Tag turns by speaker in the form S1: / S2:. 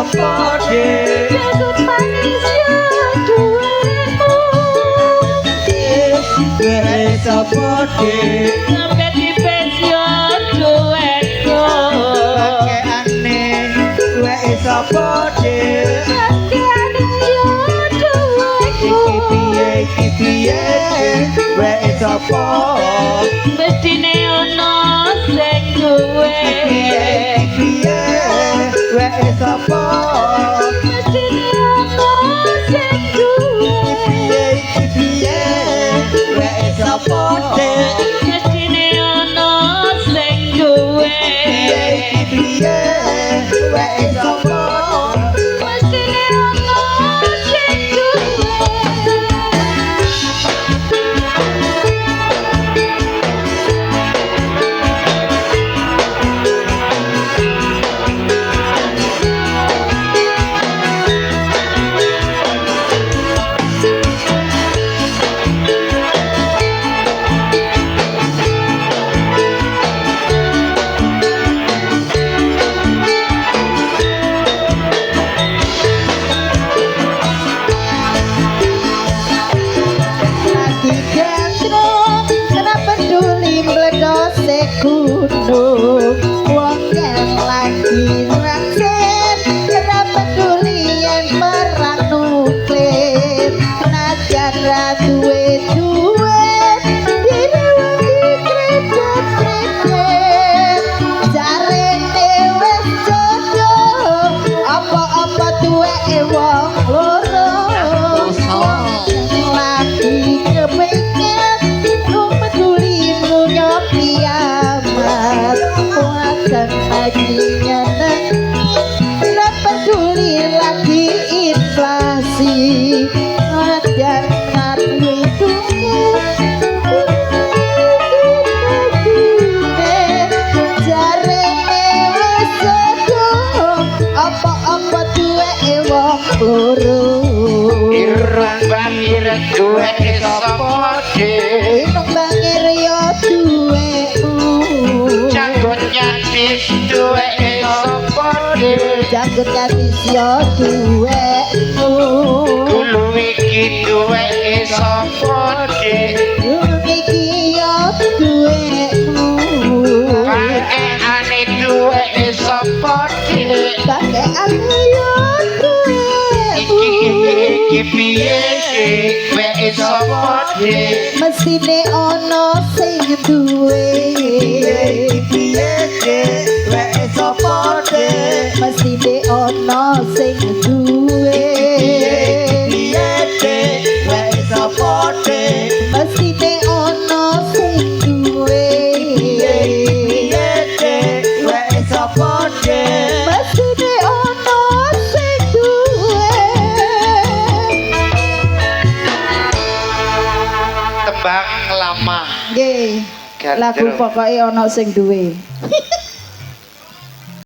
S1: sapa de
S2: jagut manis yo duwemu
S1: duwe sapa de
S2: sampe dipes yo duweku
S1: pakaiane duwe sapa de
S2: pakaiane yo duweku
S1: iki piye duwe sapa
S2: mestine ono sing duwe
S1: piye duwe sapa
S2: mestine ono sing duwe
S1: piye duwe sapa de
S2: mestine ono sing duwe
S1: piye duwe sapa
S2: mestine ono sing duwe kenapa peduli mledose gunung wong yang lagi raksen kenapa peduli yen perang nuklir najan ra duwe duit direwangi kredit jarene wis jodoh apa-apa duweke wong loro lagi kepengen pedulimu kiamat akan lagi nyeneng tidak peduli lagi inflasi dan ngadu itu jarene wis jodoh apa-apa duweke wong loro
S1: ireng bangir duwe sapa de
S2: Inung bangir yo duwemu
S1: janggut nyatis duwe sapa de
S2: janggut nyatis yo duwemu
S1: gulu iki duwe sapa de
S2: Dulu iki yo duwemu
S1: pakaiane duwe sapa de
S2: pakaian yo duwemu
S1: iki piye duwe sapa de
S2: mestine ono sing duwe
S1: piye duwe sapa de
S2: mestine ono sing duwe
S1: piye duwe sapa de
S2: mestine ono sing duwe
S1: piye duwe sapa de
S2: mestine ono sing duwe
S1: tembang lama
S2: nggih lagu pokoke ono sing duwe